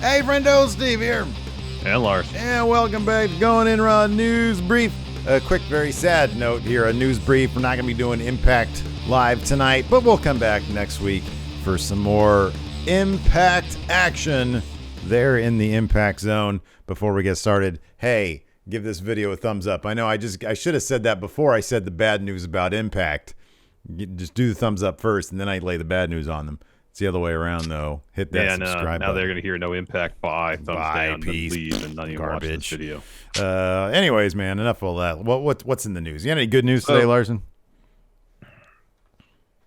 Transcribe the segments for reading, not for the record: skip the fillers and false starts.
Hey, Friendo, Steve here. And Larson. And welcome back to Going In Raw News Brief. A quick, very sad note here, a news brief. We're not going to be doing Impact Live tonight, but we'll come back next week for some more Impact action there in the Impact Zone. Before we get started, hey, give this video a thumbs up. I know I should have said that before I said the bad news about Impact. Just do the thumbs up first, and then I lay the bad news on them. It's the other way around, though. Hit that subscribe button. Now they're going to hear no Impact. Bye. Thumbs down. Peace. Leave and not even watch this video. Anyways, man, enough of all that. What's in the news? You got any good news today, Larson?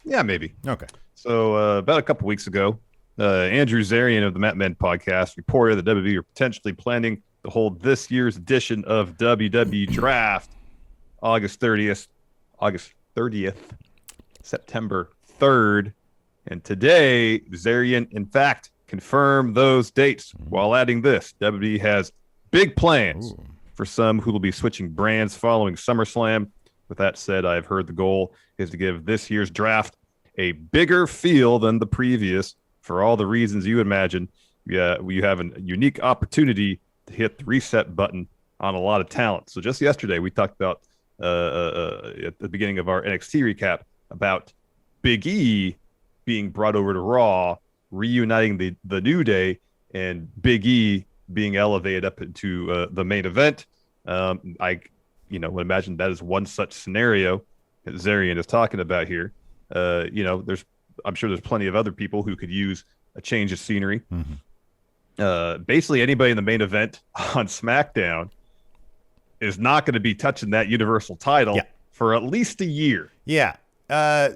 Yeah, maybe. Okay. So about a couple weeks ago, Andrew Zarian of the Mat Men podcast reported that WWE are potentially planning to hold this year's edition of WWE Draft August 30th, September 3rd. And today, Zarian, in fact, confirmed those dates while adding this. WWE has big plans for some who will be switching brands following SummerSlam. With that said, I've heard the goal is to give this year's draft a bigger feel than the previous. For all the reasons you imagine, we have a unique opportunity to hit the reset button on a lot of talent. So just yesterday, we talked about, at the beginning of our NXT recap, about Big E being brought over to Raw, reuniting the New Day, and Big E being elevated up into the main event. I would imagine that is one such scenario that Zarian is talking about here. I'm sure there's plenty of other people who could use a change of scenery. Basically, anybody in the main event on SmackDown is not going to be touching that Universal title for at least a year. Yeah.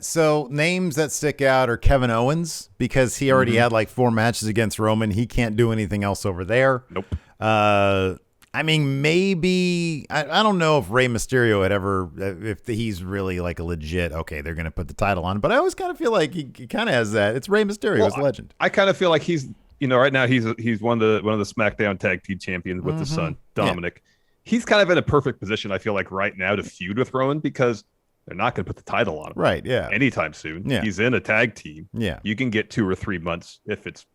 So names that stick out are Kevin Owens, because he already had like 4 matches against Roman. He can't do anything else over there. Nope. I mean, maybe I don't know if Rey Mysterio had ever, if he's really like a legit, okay, they're going to put the title on, but I always kind of feel like he kind of has that. It's Rey Mysterio, his legend. I kind of feel like he's, right now he's one of the SmackDown Tag Team Champions with his son, Dominic. Yeah. He's kind of in a perfect position, I feel like, right now to feud with Roman, because they're not going to put the title on him. Right, yeah. Anytime soon. Yeah. He's in a tag team. Yeah. You can get 2 or 3 months, if it's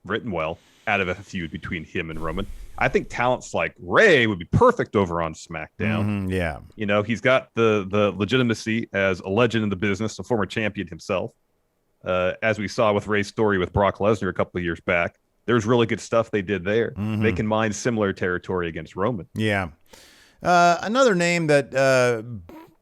written well, out of a feud between him and Roman. I think talents like Ray would be perfect over on SmackDown. Yeah. He's got the legitimacy as a legend in the business, a former champion himself. As we saw with Ray's story with Brock Lesnar a couple of years back, there's really good stuff they did there. They can mine similar territory against Roman. Yeah. Another name that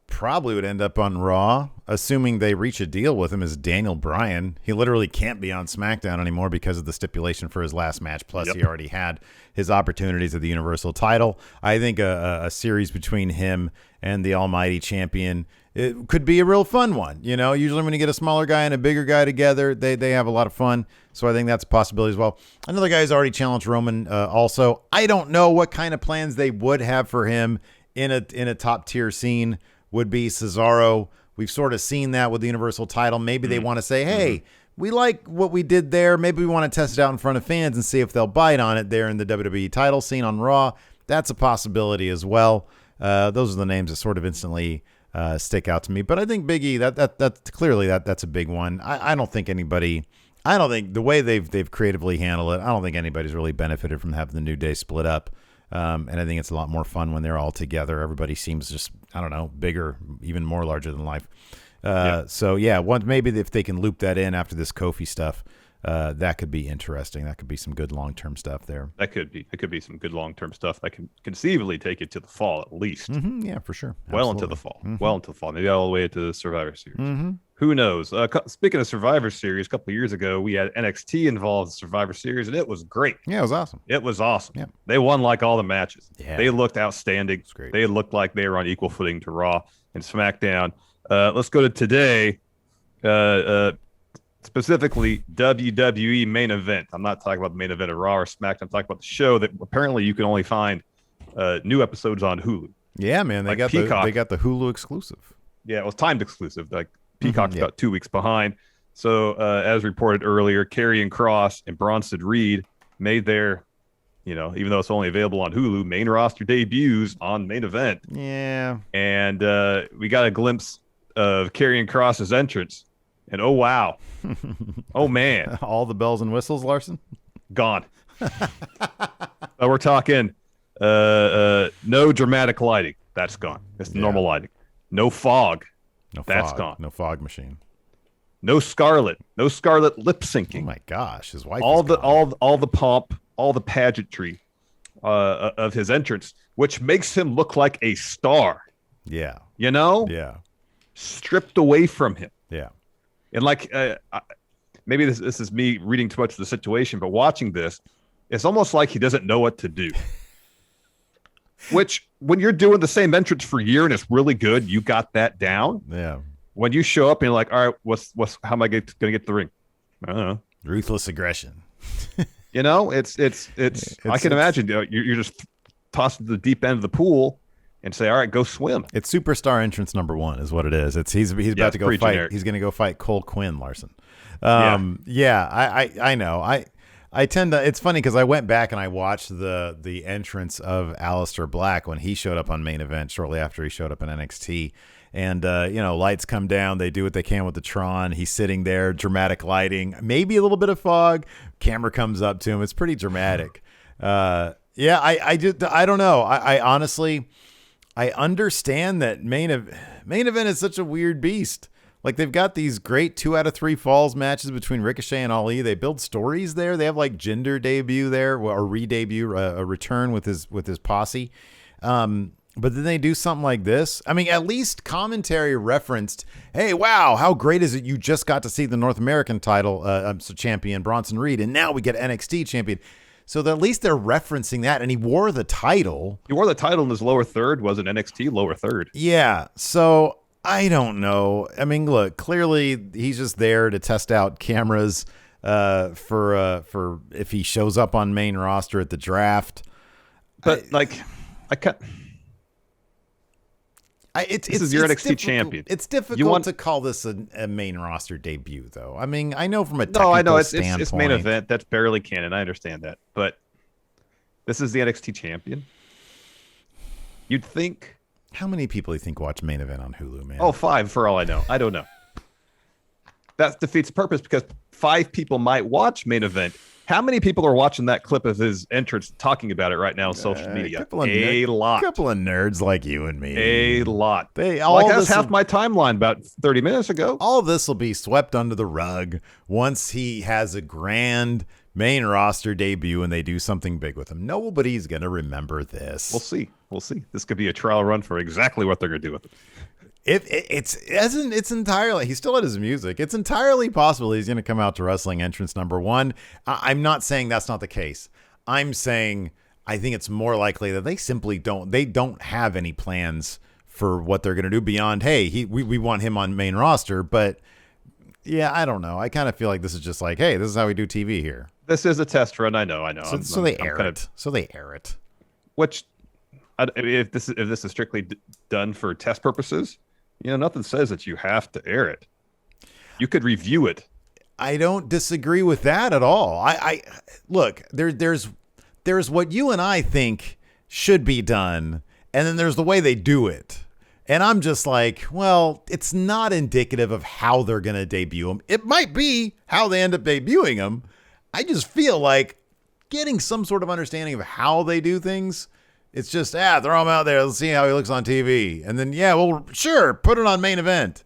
probably would end up on Raw, assuming they reach a deal with him, is Daniel Bryan. He literally can't be on SmackDown anymore because of the stipulation for his last match. Plus, he already had his opportunities at the Universal title. I think a series between him and the Almighty Champion, it could be a real fun one. Usually when you get a smaller guy and a bigger guy together, they have a lot of fun. So I think that's a possibility as well. Another guy who's already challenged Roman also. I don't know what kind of plans they would have for him in a top tier scene. Would be Cesaro. We've sort of seen that with the Universal title. Maybe they want to say, hey, we like what we did there. Maybe we want to test it out in front of fans and see if they'll bite on it there in the WWE title scene on Raw. That's a possibility as well. Those are the names that sort of instantly stick out to me. But I think Big E, that's clearly that's a big one. I don't think the way they've creatively handled it, I don't think anybody's really benefited from having the New Day split up. And I think it's a lot more fun when they're all together. Everybody seems just, I don't know, bigger, even more larger than life. So, maybe if they can loop that in after this Kofi stuff, that could be interesting. That could be some good long-term stuff there. That could be. It could be some good long-term stuff that can conceivably take it to the fall at least. Yeah, for sure. Well into the fall. Well into the fall. Maybe all the way to the Survivor Series. Who knows? Speaking of Survivor Series, a couple of years ago, we had NXT involved in Survivor Series, and it was great. Yeah, it was awesome. It was awesome. Yeah. They won like all the matches. Yeah. They looked outstanding. It's great. They looked like they were on equal footing to Raw and SmackDown. Let's go to today. Specifically, WWE main event. I'm not talking about the main event of Raw or SmackDown. I'm talking about the show that apparently you can only find new episodes on Hulu. Yeah, man, they got the Hulu exclusive. Yeah, it was timed exclusive. Like Peacock's about 2 weeks behind. So as reported earlier, Karrion Kross and Bronson Reed made their, even though it's only available on Hulu, main roster debuts on main event. Yeah, and we got a glimpse of Karrion Kross's entrance. And oh, wow. Oh, man. All the bells and whistles, Larson? Gone. We're talking no dramatic lighting. That's gone. It's normal lighting. No fog. That's gone. No fog machine. No Scarlet lip syncing. Oh my gosh, his wife. All the pomp, all the pageantry of his entrance, which makes him look like a star. Yeah. You know? Yeah. Stripped away from him. Yeah. And like maybe this is me reading too much of the situation, but watching this, it's almost like he doesn't know what to do. Which, when you're doing the same entrance for a year and it's really good, you got that down. Yeah. When you show up and you're like, all right, how am I going to get to the ring? I don't know. Ruthless aggression. You know, it's I can imagine you're just tossed to the deep end of the pool and say, all right, go swim. It's superstar entrance number 1 is what it is. He's about to go fight. Generic. He's going to go fight Cole Quinn, Larson. I know. I tend to. It's funny because I went back and I watched the entrance of Aleister Black when he showed up on Main Event shortly after he showed up in NXT. And, lights come down. They do what they can with the Tron. He's sitting there, dramatic lighting, maybe a little bit of fog. Camera comes up to him. It's pretty dramatic. I don't know. I honestly, I understand that main event is such a weird beast. Like, they've got these great 2 out of 3 falls matches between Ricochet and Ali. They build stories there. They have like Jinder debut there, or re-debut, a return with his posse. But then they do something like this. I mean, at least commentary referenced, hey, wow, how great is it you just got to see the North American title champion, Bronson Reed, and now we get NXT champion. So at least they're referencing that, and he wore the title. He wore the title in his lower third, was an NXT lower third. Yeah, so I don't know. I mean, look, clearly he's just there to test out cameras for if he shows up on main roster at the draft. But this is your NXT champion. It's difficult to call this a main roster debut, though. I mean, I know from a technical standpoint. It's main event. That's barely canon. I understand that. But this is the NXT champion. You'd think. How many people do you think watch main event on Hulu, man? Oh, 5 for all I know. I don't know. That defeats the purpose because 5 people might watch main event. How many people are watching that clip of his entrance talking about it right now on social media? A lot. A couple of nerds like you and me. A lot. That's half my timeline about 30 minutes ago. All this will be swept under the rug once he has a grand main roster debut and they do something big with him. Nobody's going to remember this. We'll see. This could be a trial run for exactly what they're going to do with it. It's entirely, he still had his music. It's entirely possible he's going to come out to wrestling entrance number 1. I'm not saying that's not the case. I'm saying I think it's more likely that they simply don't have any plans for what they're going to do beyond, hey, we want him on main roster. But yeah, I don't know. I kind of feel like this is just like, hey, this is how we do TV here. This is a test run. I know. So they air it. Which, if this is strictly done for test purposes, nothing says that you have to air it. You could review it. I don't disagree with that at all. I look, there's what you and I think should be done, and then there's the way they do it. And I'm just like, well, it's not indicative of how they're going to debut him. It might be how they end up debuting him. I just feel like getting some sort of understanding of how they do things. It's just, throw him out there. Let's see how he looks on TV. And then, sure, put it on main event.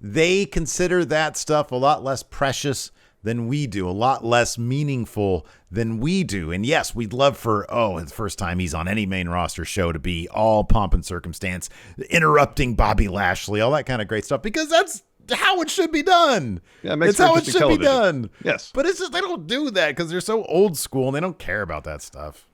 They consider that stuff a lot less precious than we do, a lot less meaningful than we do. And yes, we'd love for, the first time he's on any main roster show to be all pomp and circumstance, interrupting Bobby Lashley, all that kind of great stuff, because that's how it should be done. Yeah, it makes it's how it should television. Be done. Yes. But it's just, they don't do that because they're so old school and they don't care about that stuff.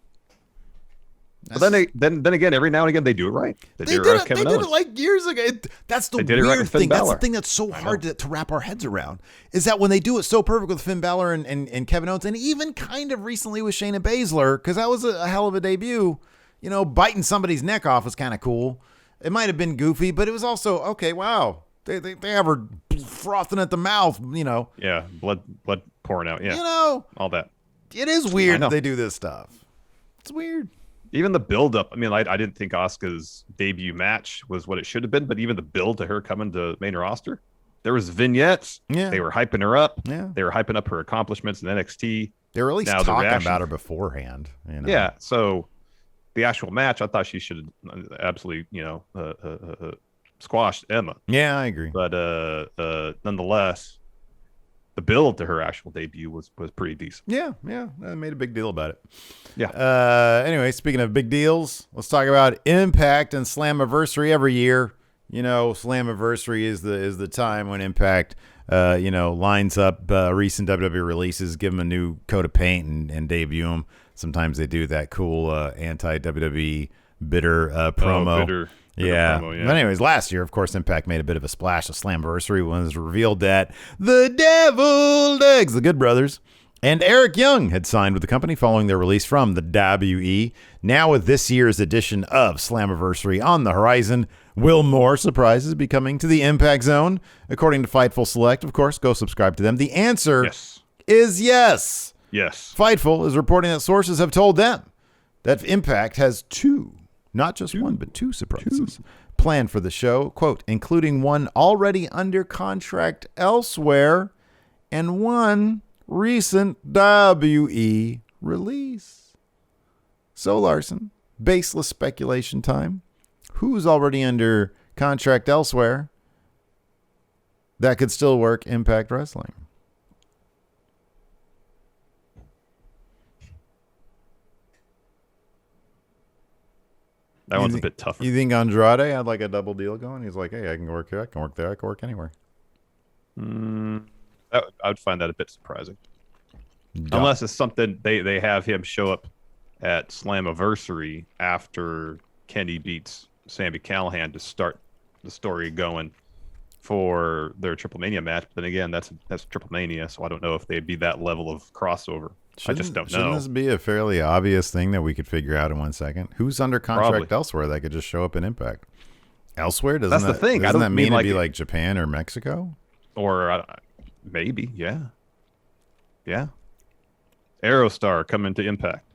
But then again, every now and again they do it right. They did it like years ago. That's the weird thing. That's the thing that's so hard to wrap our heads around, is that when they do it so perfect with Finn Balor and Kevin Owens, and even kind of recently with Shayna Baszler, because that was a hell of a debut. Biting somebody's neck off was kind of cool. It might have been goofy, but it was also, okay, wow. They have her frothing at the mouth, Yeah, blood pouring out, yeah. All that. It is weird that they do this stuff. It's weird. Even the build-up, I didn't think Asuka's debut match was what it should have been, but even the build to her coming to main roster, there was vignettes. Yeah. They were hyping her up. Yeah. They were hyping up her accomplishments in NXT. They were at least Now, the talking reaction- about her beforehand. You know? Yeah. So the actual match, I thought she should have absolutely, squashed Emma. Yeah, I agree. But nonetheless, the build to her actual debut was pretty decent. Yeah, I made a big deal about it. Yeah. Anyway, speaking of big deals, let's talk about Impact and Slammiversary every year. You know, Slammiversary is the time when Impact, lines up recent WWE releases, give them a new coat of paint and debut them. Sometimes they do that cool anti-WWE bitter promo. Bitter Yeah. promo, yeah. But anyways, last year, of course, Impact made a bit of a splash of Slammiversary when it was revealed that the Deviled Eggs, the Good Brothers, and Eric Young had signed with the company following their release from the WE. Now with this year's edition of Slammiversary on the horizon, will more surprises be coming to the Impact Zone? According to Fightful Select, of course, go subscribe to them. The answer is yes. Yes. Fightful is reporting that sources have told them that Impact has two, not just one, but two surprises planned for the show, quote, including one already under contract elsewhere and one recent WE release. So, Larson, baseless speculation time. Who's already under contract elsewhere that could still work Impact Wrestling? That one's a bit tougher. You think Andrade had like a double deal going? He's like, hey, I can work here, I can work there, I can work anywhere. I would find that a bit surprising. Unless it's something they have him show up at Slammiversary after Kenny beats Sami Callihan to start the story going for their Triple Mania match. But then again, that's Triple Mania, so I don't know if they'd be that level of crossover. I just don't know. Shouldn't this be a fairly obvious thing that we could figure out in 1 second? Who's under contract elsewhere that could just show up in Impact? Elsewhere? That's the thing. Doesn't that mean it'd be like Japan or Mexico? Or maybe, yeah. Yeah. Aerostar coming to Impact.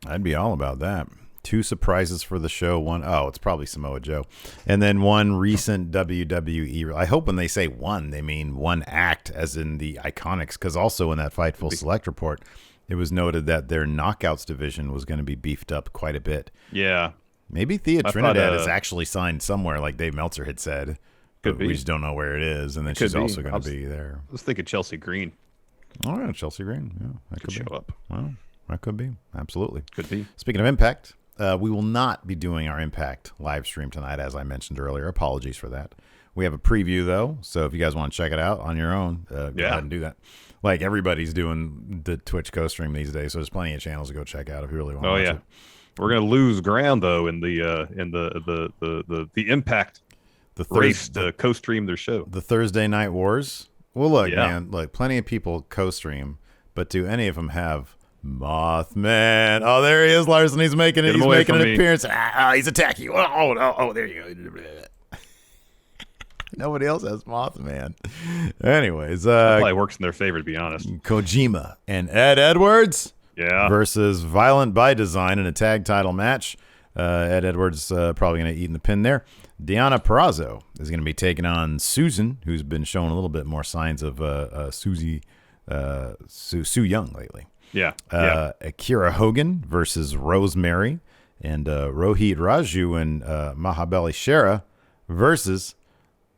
I'd be all about that. Two surprises for the show. One, it's probably Samoa Joe. And then one recent WWE. I hope when they say one, they mean one act, as in the Iconics, because also in that Fightful Select report, it was noted that their Knockouts division was going to be beefed up quite a bit. Yeah. Maybe Thea Trinidad is actually signed somewhere, like Dave Meltzer had said. Could be. We just don't know where it is. And then she's also going to be there. I was thinking Chelsea Green. Oh, yeah, Chelsea Green. Yeah, that could show up. Well, that could be. Absolutely. Could be. Speaking of Impact, we will not be doing our Impact live stream tonight, as I mentioned earlier. Apologies for that. We have a preview, though, so if you guys want to check it out on your own, go ahead and do that. Like, everybody's doing the Twitch co-stream these days, so there's plenty of channels to go check out if you really want to watch it. We're going to lose ground, though, in the Impact race to co-stream their show. The Thursday Night Wars. Well, look, man, plenty of people co-stream, but do any of them have Mothman? Oh, there he is, Larson. He's making an appearance. He's attacking you. Oh, there you go. Nobody else has Mothman. Anyways, that probably works in their favor, to be honest. Kojima and Ed Edwards versus Violent by Design in a tag title match. Ed Edwards probably going to eat in the pin there. Deonna Purrazzo is going to be taking on Susan, who's been showing a little bit more signs of Sue Young lately. Akira Hogan versus Rosemary, and Rohit Raju and Mahabali Shera versus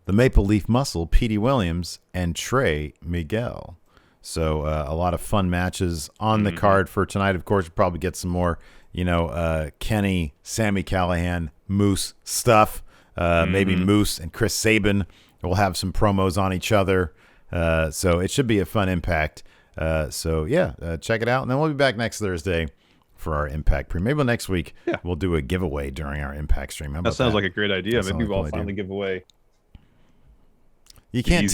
the Maple Leaf Muscle, Petey Williams, and Trey Miguel. So a lot of fun matches on the card for tonight. Of course, we'll probably get some more, Kenny, Sami Callihan, Moose stuff. Maybe Moose and Chris Sabin will have some promos on each other. So it should be a fun Impact. Check it out. And then we'll be back next Thursday for our Impact pre. Maybe next week we'll do a giveaway during our Impact stream. That sounds like a great idea. Maybe we'll finally give away. You can't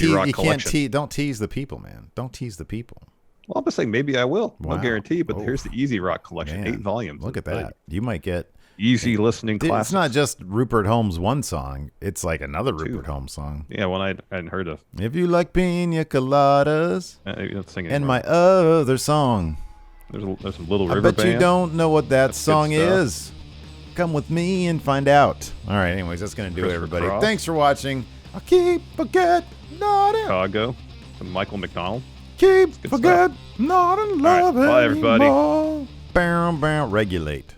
don't tease the people, man. Don't tease the people. Well, I'm just saying maybe I will. Wow. No guarantee, but here's the Easy Rock collection, 8 volumes. Look at that. You might get easy listening classics. It's not just Rupert Holmes' one song. It's like another Rupert Holmes song. Yeah, one I hadn't heard of. If you like pina coladas and my other song. There's a Little River I bet you don't know what that song is. Come with me and find out. All right, anyways, that's going to do it, everybody. Kross. Thanks for watching. I'll keep forgetting. Chicago, Michael McDonald. Keep, good forget, not in love Bye, everybody. anymore. Bow, bow, regulate.